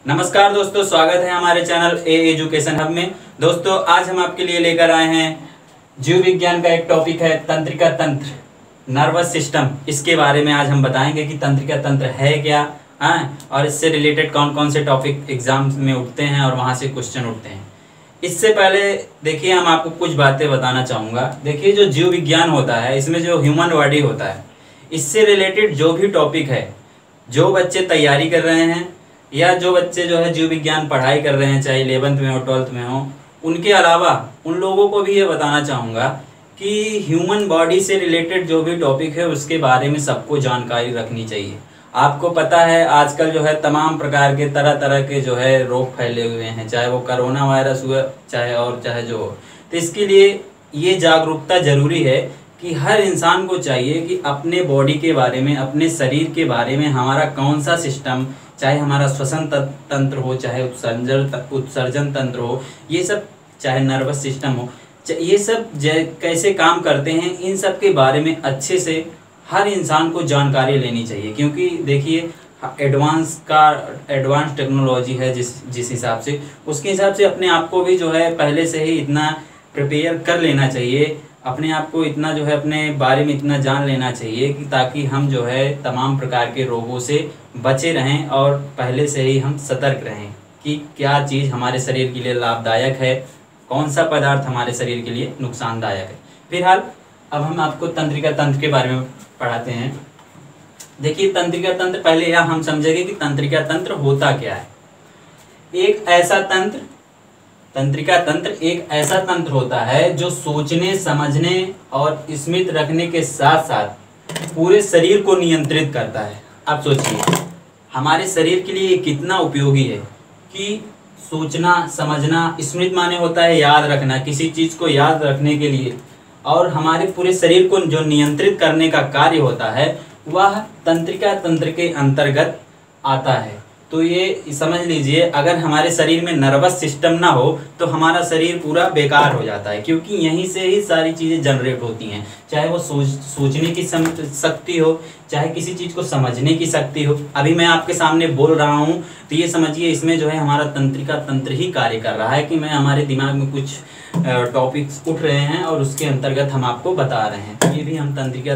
नमस्कार दोस्तों, स्वागत है हमारे चैनल ए एजुकेशन हब में। दोस्तों आज हम आपके लिए लेकर आए हैं जीव विज्ञान का एक टॉपिक है तंत्रिका तंत्र, नर्वस सिस्टम। इसके बारे में आज हम बताएंगे कि तंत्रिका तंत्र है क्या, और इससे रिलेटेड कौन कौन से टॉपिक एग्जाम में उठते हैं और वहाँ से क्वेश्चन उठते हैं। इससे पहले देखिए हम आपको कुछ बातें बताना चाहूँगा। देखिए जो जीव विज्ञान होता है, इसमें जो ह्यूमन बॉडी होता है, इससे रिलेटेड जो भी टॉपिक है, जो बच्चे तैयारी कर रहे हैं या जो बच्चे जो है जीव विज्ञान पढ़ाई कर रहे हैं, चाहे 11th में हो 12th में हो, उनके अलावा उन लोगों को भी ये बताना चाहूँगा कि ह्यूमन बॉडी से रिलेटेड जो भी टॉपिक है उसके बारे में सबको जानकारी रखनी चाहिए। आपको पता है आजकल जो है तमाम प्रकार के तरह तरह के जो है रोग फैले हुए हैं, चाहे वो कोरोना वायरस हुआ चाहे जो हो। तो इसके लिए ये जागरूकता जरूरी है कि हर इंसान को चाहिए कि अपने बॉडी के बारे में, अपने शरीर के बारे में, हमारा कौन सा सिस्टम, चाहे हमारा श्वसन तंत्र हो, चाहे उत्सर्जन तंत्र हो, ये सब, चाहे नर्वस सिस्टम हो, ये सब कैसे काम करते हैं, इन सब के बारे में अच्छे से हर इंसान को जानकारी लेनी चाहिए। क्योंकि देखिए एडवांस टेक्नोलॉजी है जिस हिसाब से, उसके हिसाब से अपने आप को भी जो है पहले से ही इतना प्रिपेयर कर लेना चाहिए, अपने आप को इतना जो है अपने बारे में इतना जान लेना चाहिए कि ताकि हम जो है तमाम प्रकार के रोगों से बचे रहें और पहले से ही हम सतर्क रहें कि क्या चीज़ हमारे शरीर के लिए लाभदायक है, कौन सा पदार्थ हमारे शरीर के लिए नुकसानदायक है। फिलहाल अब हम आपको तंत्रिका तंत्र के बारे में पढ़ाते हैं। देखिए तंत्रिका तंत्र, पहले यह हम समझेंगे कि तंत्रिका तंत्र होता क्या है। तंत्रिका तंत्र एक ऐसा तंत्र होता है जो सोचने, समझने और स्मृति रखने के साथ साथ पूरे शरीर को नियंत्रित करता है। आप सोचिए हमारे शरीर के लिए कितना उपयोगी है कि सोचना, समझना, स्मृति माने होता है याद रखना, किसी चीज़ को याद रखने के लिए, और हमारे पूरे शरीर को जो नियंत्रित करने का कार्य होता है वह तंत्रिका तंत्र के अंतर्गत आता है। तो ये समझ लीजिए, अगर हमारे शरीर में नर्वस सिस्टम ना हो तो हमारा शरीर पूरा बेकार हो जाता है, क्योंकि यहीं से ही सारी चीज़ें जनरेट होती हैं, चाहे वो सोचने की शक्ति हो, चाहे किसी चीज़ को समझने की शक्ति हो। अभी मैं आपके सामने बोल रहा हूँ तो ये समझिए इसमें जो है हमारा तंत्रिका तंत्र ही कार्य कर रहा है कि मैं हमारे दिमाग में कुछ टॉपिक्स उठ रहे हैं और उसके अंतर्गत हम आपको बता रहे हैं। ये भी हम तंत्रिका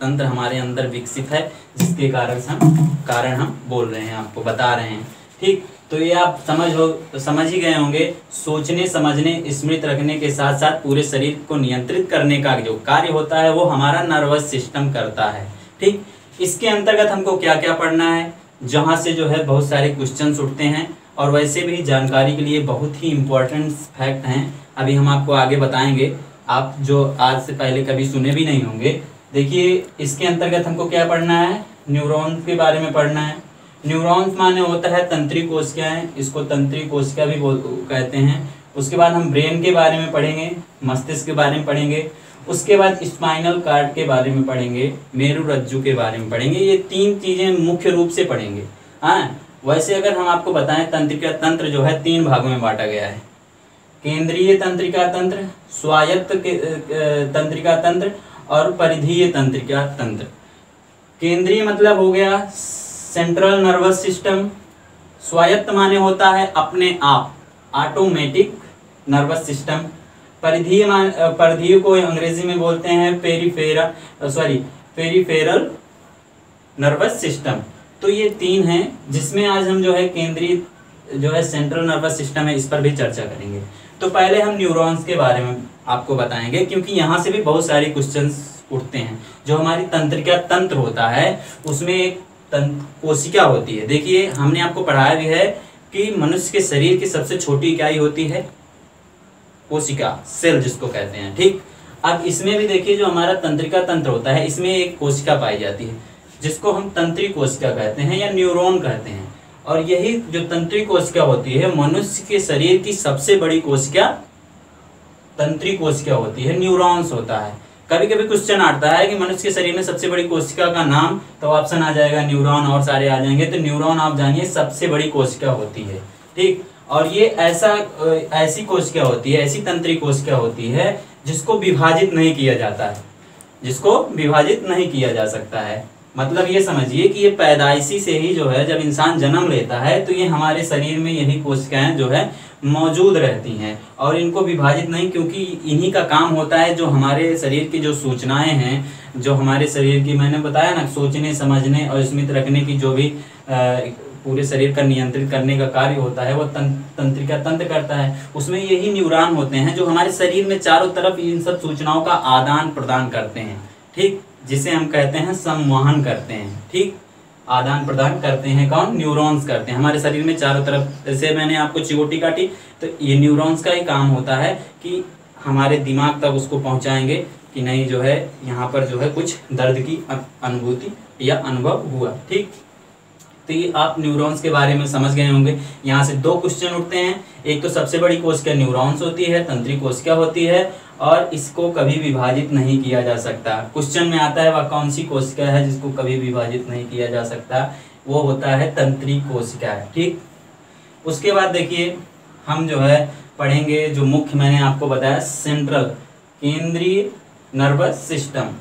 तंत्र हमारे अंदर विकसित है, जिसके कारण हम बोल रहे हैं, आपको बता रहे हैं। ठीक, तो ये आप समझ ही गए होंगे। सोचने, समझने, स्मृति रखने के साथ साथ पूरे शरीर को नियंत्रित करने का जो कार्य होता है वो हमारा नर्वस सिस्टम करता है। ठीक, इसके अंतर्गत हमको क्या क्या पढ़ना है, जहाँ से जो है बहुत सारे क्वेश्चंस उठते हैं और वैसे भी जानकारी के लिए बहुत ही इम्पोर्टेंट फैक्ट हैं, अभी हम आपको आगे बताएंगे, आप जो आज से पहले कभी सुने भी नहीं होंगे। देखिए इसके अंतर्गत हमको क्या पढ़ना है, न्यूरॉन्स के बारे में पढ़ना है। न्यूरॉन्स माने होता है तंत्रिक कोशिकाएं, इसको तंत्रिक कोशिका भी कहते हैं। उसके बाद हम ब्रेन के बारे में पढ़ेंगे, मस्तिष्क के बारे में पढ़ेंगे। उसके बाद स्पाइनल कार्ड के बारे में पढ़ेंगे, मेरुरज्जु के बारे में पढ़ेंगे। ये तीन चीज़ें मुख्य रूप से पढ़ेंगे। वैसे अगर हम आपको बताएं, तंत्रिका तंत्र जो है 3 भागों में बांटा गया है: केंद्रीय तंत्रिका तंत्र, स्वायत्त तंत्रिका तंत्र और परिधीय तंत्रिका तंत्र। केंद्रीय मतलब हो गया सेंट्रल नर्वस सिस्टम, स्वायत्त माने होता है अपने आप, ऑटोमेटिक नर्वस सिस्टम। परिधीय को अंग्रेजी में बोलते हैं पेरिफेरल नर्वस सिस्टम। तो ये 3 हैं जिसमें आज हम जो है केंद्रीय जो है सेंट्रल नर्वस सिस्टम है, इस पर भी चर्चा करेंगे। तो पहले हम न्यूरॉन्स के बारे में आपको बताएंगे, क्योंकि यहाँ से भी बहुत सारे क्वेश्चंस उठते हैं। जो हमारी तंत्रिका तंत्र होता है उसमें एक कोशिका होती है। देखिए हमने आपको पढ़ाया भी है कि मनुष्य के शरीर की सबसे छोटी इकाई होती है कोशिका, सेल जिसको कहते हैं। ठीक, अब इसमें भी देखिए जो हमारा तंत्रिका तंत्र होता है, इसमें एक कोशिका पाई जाती है जिसको हम तंत्रिक कोशिका कहते हैं या न्यूरॉन कहते हैं। और यही जो तंत्रिक कोशिका होती है, मनुष्य के शरीर की सबसे बड़ी कोशिका तंत्रिक कोशिका होती है, न्यूरॉन्स होता है। कभी कभी क्वेश्चन आता है कि मनुष्य के शरीर में सबसे बड़ी कोशिका का नाम, तो ऑप्शन आ जाएगा न्यूरॉन और सारे आ जाएंगे। तो न्यूरॉन आप जानिए सबसे बड़ी कोशिका होती है। ठीक, और ये ऐसी कोशिका होती है, ऐसी तंत्रिक कोशिका होती है जिसको विभाजित नहीं किया जाता है, जिसको विभाजित नहीं किया जा सकता है। मतलब ये समझिए कि ये पैदाइशी से ही जो है, जब इंसान जन्म लेता है तो ये हमारे शरीर में यही कोशिकाएं जो है मौजूद रहती हैं और इनको विभाजित नहीं, क्योंकि इन्हीं का काम होता है जो हमारे शरीर की जो सूचनाएं हैं, जो हमारे शरीर की, मैंने बताया ना, सोचने समझने और स्मृति रखने की जो भी पूरे शरीर का नियंत्रित करने का कार्य होता है वो तंत्रिका तंत्र करता है। उसमें यही न्यूरॉन होते हैं जो हमारे शरीर में चारों तरफ इन सब सूचनाओं का आदान प्रदान करते हैं, ठीक, जिसे हम कहते हैं संवहन करते हैं, ठीक, आदान प्रदान करते हैं। कौन? न्यूरॉन्स करते हैं हमारे शरीर में चारों तरफ। जैसे मैंने आपको चिवोटी काटी तो ये न्यूरॉन्स का ही काम होता है कि हमारे दिमाग तक उसको पहुंचाएंगे कि नहीं जो है यहाँ पर जो है कुछ दर्द की अनुभूति या अनुभव हुआ, ठीक। तो ये आप न्यूरॉन्स के बारे में समझ गए होंगे। यहाँ से दो क्वेश्चन उठते हैं। एक तो सबसे बड़ी कोशिका न्यूरॉन्स होती है, तंत्रिका कोशिका होती है और इसको कभी विभाजित नहीं किया जा सकता। क्वेश्चन में आता है वह कौन सी कोशिका है जिसको कभी विभाजित नहीं किया जा सकता, वो होता है तंत्रिका कोशिका, ठीक। उसके बाद देखिए हम जो है पढ़ेंगे जो मुख्य मैंने आपको बताया सेंट्रल, केंद्रीय नर्वस सिस्टम।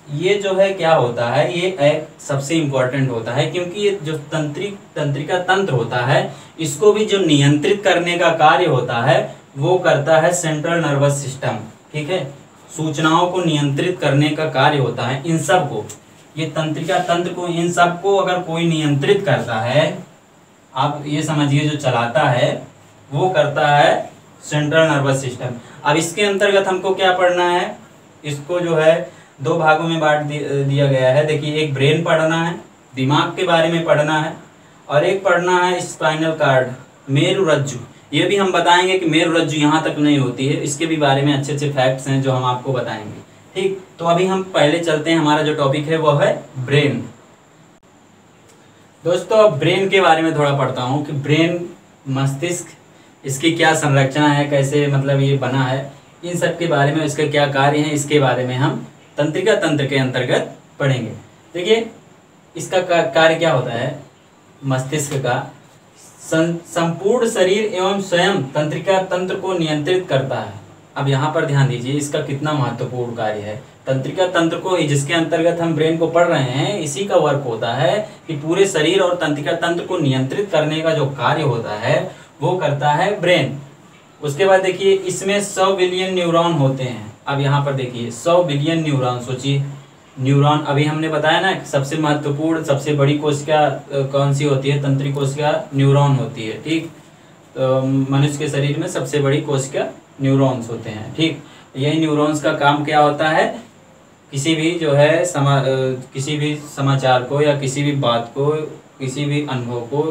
ये जो है क्या होता है, ये एक सबसे इम्पोर्टेंट होता है क्योंकि ये जो तंत्रिका तंत्र होता है इसको भी जो नियंत्रित करने का कार्य होता है वो करता है सेंट्रल नर्वस सिस्टम, ठीक है। सूचनाओं को नियंत्रित करने का कार्य होता है इन सब को, ये तंत्रिका तंत्र को, इन सब को अगर कोई नियंत्रित करता है, आप ये समझिए जो चलाता है वो करता है सेंट्रल नर्वस सिस्टम। अब इसके अंतर्गत हमको क्या पढ़ना है, इसको जो है दो भागों में बांट दिया गया है। देखिए एक ब्रेन पढ़ना है, दिमाग के बारे में पढ़ना है, और एक पढ़ना है स्पाइनल कार्ड, मेरुरज्जु। ये भी हम बताएंगे कि मेरुरज्जु यहाँ तक नहीं होती है, इसके भी बारे में अच्छे अच्छे फैक्ट्स हैं जो हम आपको बताएंगे, ठीक। तो अभी हम पहले चलते हैं, हमारा जो टॉपिक है वो है ब्रेन। दोस्तों अब ब्रेन के बारे में थोड़ा पढ़ता हूँ कि ब्रेन, मस्तिष्क, इसकी क्या संरचना है, कैसे मतलब ये बना है, इन सब के बारे में, इसके क्या कार्य हैं, इसके बारे में हम तंत्रिका तंत्र के अंतर्गत पढ़ेंगे। देखिए इसका कार्य क्या होता है, मस्तिष्क का संपूर्ण शरीर एवं स्वयं तंत्रिका तंत्र को नियंत्रित करता है। अब यहाँ पर ध्यान दीजिए इसका कितना महत्वपूर्ण कार्य है। तंत्रिका तंत्र को, जिसके अंतर्गत हम ब्रेन को पढ़ रहे हैं, इसी का वर्क होता है कि पूरे शरीर और तंत्रिका तंत्र को नियंत्रित करने का जो कार्य होता है वो करता है ब्रेन। उसके बाद देखिए इसमें 100 बिलियन न्यूरॉन होते हैं। अब यहाँ पर देखिए 100 बिलियन न्यूरॉन, सोचिए न्यूरॉन, अभी हमने बताया ना सबसे महत्वपूर्ण सबसे बड़ी कोशिका कौन सी होती है, तंत्रिका कोशिका न्यूरॉन होती है, ठीक। तो मनुष्य के शरीर में सबसे बड़ी कोशिका न्यूरॉन्स होते हैं, ठीक। यही न्यूरॉन्स का काम क्या होता है, किसी भी जो है किसी भी समाचार को या किसी भी बात को, किसी भी अनुभव को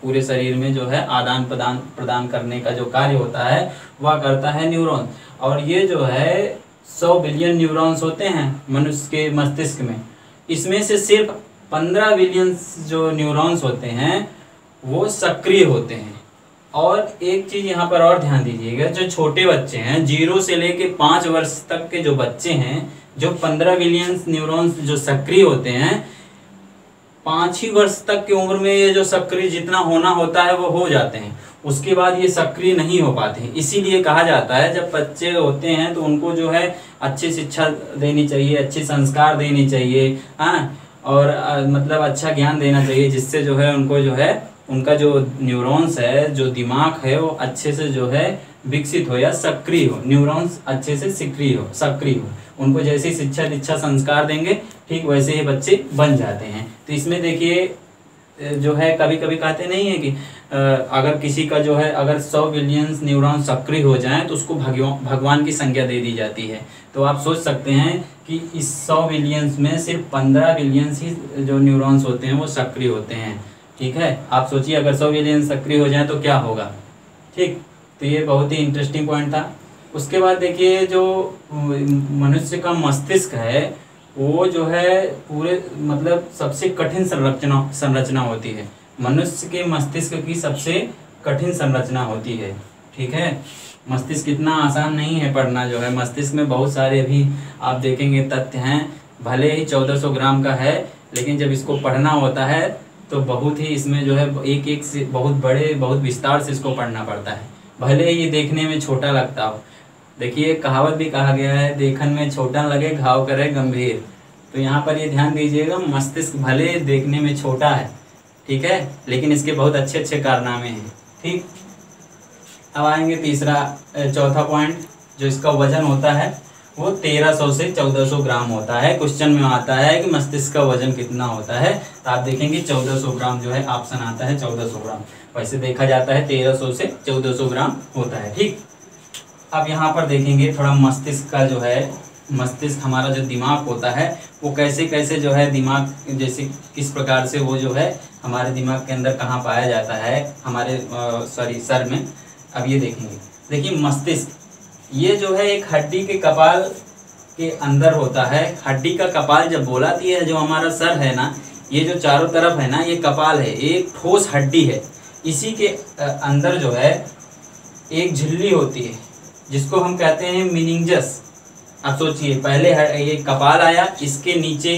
पूरे शरीर में जो है आदान प्रदान करने का जो कार्य होता है वह करता है न्यूरॉन। और ये जो है 100 बिलियन न्यूरॉन्स होते हैं मनुष्य के मस्तिष्क में, इसमें से सिर्फ 15 बिलियन जो न्यूरॉन्स होते हैं वो सक्रिय होते हैं। और एक चीज़ यहाँ पर और ध्यान दीजिएगा, जो छोटे बच्चे हैं 0 से लेके 5 वर्ष तक के जो बच्चे हैं, जो 15 बिलियन न्यूरॉन्स जो सक्रिय होते हैं, 5 ही वर्ष तक की उम्र में ये जो सक्रिय जितना होना होता है वो हो जाते हैं, उसके बाद ये सक्रिय नहीं हो पाते हैं। इसीलिए कहा जाता है जब बच्चे होते हैं तो उनको जो है अच्छी शिक्षा देनी चाहिए, अच्छे संस्कार देनी चाहिए, हाँ, और मतलब अच्छा ज्ञान देना चाहिए, जिससे जो है उनको जो है उनका जो न्यूरॉन्स है, जो दिमाग है, वो अच्छे से जो है विकसित हो या सक्रिय हो, न्यूरॉन्स अच्छे से सक्रिय हो। उनको जैसी शिक्षा दीक्षा संस्कार देंगे ठीक वैसे ही बच्चे बन जाते हैं। तो इसमें देखिए जो है कभी कभी कहते नहीं है कि अगर किसी का जो है अगर 100 बिलियन न्यूरॉन सक्रिय हो जाएं तो उसको भगवान की संज्ञा दे दी जाती है। तो आप सोच सकते हैं कि इस 100 बिलियन में सिर्फ 15 बिलियन ही जो न्यूरॉन्स होते हैं वो सक्रिय होते हैं, ठीक है। आप सोचिए अगर 100 बिलियन सक्रिय हो जाए तो क्या होगा, ठीक। तो ये बहुत ही इंटरेस्टिंग पॉइंट था। उसके बाद देखिए जो मनुष्य का मस्तिष्क है वो जो है पूरे मतलब सबसे कठिन संरचना होती है। मनुष्य के मस्तिष्क की सबसे कठिन संरचना होती है, ठीक है। मस्तिष्क इतना आसान नहीं है पढ़ना, जो है मस्तिष्क में बहुत सारे भी आप देखेंगे तथ्य हैं, भले ही 1400 ग्राम का है, लेकिन जब इसको पढ़ना होता है तो बहुत ही इसमें जो है एक एक से बहुत बड़े बहुत विस्तार से इसको पढ़ना पड़ता है, भले ही ये देखने में छोटा लगता हो। देखिए कहावत भी कहा गया है, देखन में छोटा लगे घाव करे गंभीर। तो यहाँ पर ये ध्यान दीजिएगा, मस्तिष्क भले देखने में छोटा है, ठीक है, लेकिन इसके बहुत अच्छे अच्छे कारनामे हैं। ठीक, अब आएंगे चौथा पॉइंट, जो इसका वजन होता है वो 1300 से 1400 ग्राम होता है। क्वेश्चन में आता है कि मस्तिष्क का वजन कितना होता है, तो आप देखेंगे 1400 ग्राम जो है ऑप्शन आता है 1400 ग्राम। वैसे देखा जाता है 1300 से 1400 ग्राम होता है। ठीक, अब यहाँ पर देखेंगे थोड़ा मस्तिष्क का जो है, मस्तिष्क हमारा जो दिमाग होता है वो कैसे कैसे जो है दिमाग, जैसे किस प्रकार से वो जो है हमारे दिमाग के अंदर कहाँ पाया जाता है, हमारे सर में। अब ये देखेंगे, देखिए मस्तिष्क ये जो है एक हड्डी के कपाल के अंदर होता है। हड्डी का कपाल जब बोलाती है, जो हमारा सर है ना, ये जो चारों तरफ है ना, ये कपाल है, एक ठोस हड्डी है। इसी के अंदर जो है एक झिल्ली होती है जिसको हम कहते हैं मेनिंजस। आप सोचिए, पहले ये कपाल आया, इसके नीचे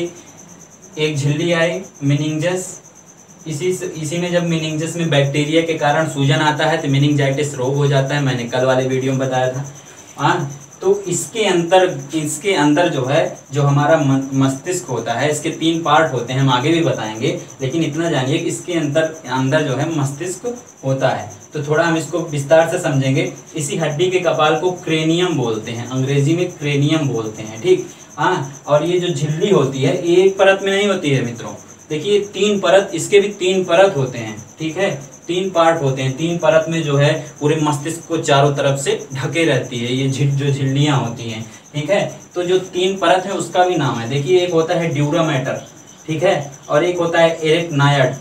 एक झिल्ली आई मेनिंजस। इसी में जब मेनिंजस में बैक्टीरिया के कारण सूजन आता है तो मेनिंजाइटिस रोग हो जाता है, मैंने कल वाले वीडियो में बताया था। हाँ, तो इसके अंदर जो है, जो हमारा मस्तिष्क होता है, इसके 3 पार्ट होते हैं, हम आगे भी बताएंगे, लेकिन इतना जानिए कि इसके अंदर जो है मस्तिष्क होता है। तो थोड़ा हम इसको विस्तार से समझेंगे। इसी हड्डी के कपाल को क्रेनियम बोलते हैं, अंग्रेजी में क्रेनियम बोलते हैं। ठीक, हाँ, और ये जो झिल्ली होती है एक परत में नहीं होती है मित्रों, देखिए 3 परत, इसके भी 3 परत होते हैं। ठीक है, 3 पार्ट होते हैं। 3 परत में जो है पूरे मस्तिष्क को चारों तरफ से ढके रहती है ये जो झिल्लियाँ होती हैं। ठीक है, तो जो 3 परत है उसका भी नाम है। देखिए, एक होता है ड्यूरा मैटर, ठीक है, और एक होता है एरेक्नायड,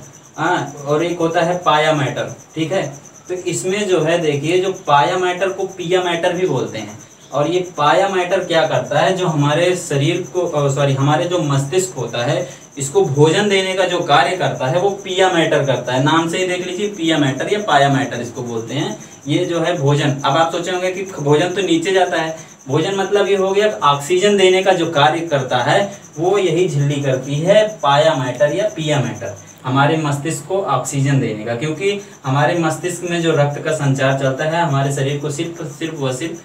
और एक होता है पाया मैटर। ठीक है, तो इसमें जो है देखिए, जो पाया मैटर को पिया मैटर भी बोलते हैं। और ये पाया मैटर क्या करता है, जो हमारे शरीर को हमारे जो मस्तिष्क होता है, इसको भोजन देने का जो कार्य करता है वो पिया मैटर करता है। नाम से ही देख लीजिए, पिया मैटर या पाया मैटर इसको बोलते हैं। ये जो है भोजन, अब आप सोचे होंगे कि भोजन तो नीचे जाता है, भोजन मतलब ये हो गया ऑक्सीजन देने का जो कार्य करता है वो यही झिल्ली करती है, पाया मैटर या पिया मैटर, हमारे मस्तिष्क को ऑक्सीजन देने का। क्योंकि हमारे मस्तिष्क में जो रक्त का संचार चलता है, हमारे शरीर को सिर्फ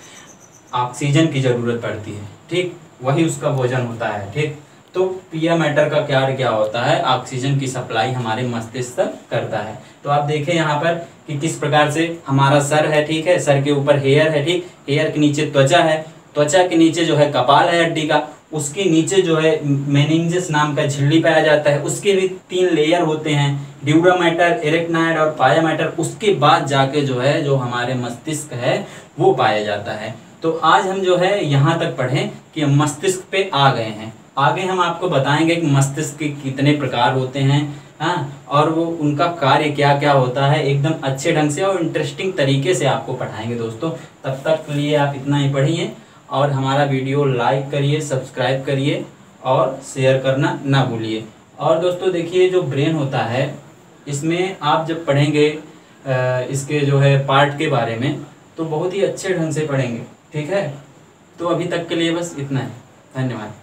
ऑक्सीजन की जरूरत पड़ती है। ठीक, वही उसका भोजन होता है। ठीक, तो पिया मैटर का कार्य क्या होता है, ऑक्सीजन की सप्लाई हमारे मस्तिष्क तक करता है। तो आप देखें यहाँ पर कि किस प्रकार से हमारा सर है, ठीक है, सर के ऊपर हेयर है, ठीक, हेयर के नीचे त्वचा है, त्वचा के नीचे जो है कपाल है हड्डी का, उसके नीचे जो है मेनिंजस नाम का झिल्ली पाया जाता है। उसके भी 3 लेयर होते हैं, ड्यूरा मैटर, एरेक्नायड और पाया मैटर। उसके बाद जाके जो है जो हमारे मस्तिष्क है वो पाया जाता है। तो आज हम जो है यहाँ तक पढ़ें कि मस्तिष्क पे आ गए हैं। आगे हम आपको बताएंगे कि मस्तिष्क के कितने प्रकार होते हैं, हाँ, और वो उनका कार्य क्या क्या होता है, एकदम अच्छे ढंग से और इंटरेस्टिंग तरीके से आपको पढ़ाएंगे दोस्तों। तब तक के लिए आप इतना ही पढ़िए और हमारा वीडियो लाइक करिए, सब्सक्राइब करिए और शेयर करना ना भूलिए। और दोस्तों देखिए, जो ब्रेन होता है, इसमें आप जब पढ़ेंगे इसके जो है पार्ट के बारे में, तो बहुत ही अच्छे ढंग से पढ़ेंगे। ठीक है, तो अभी तक के लिए बस इतना है। धन्यवाद।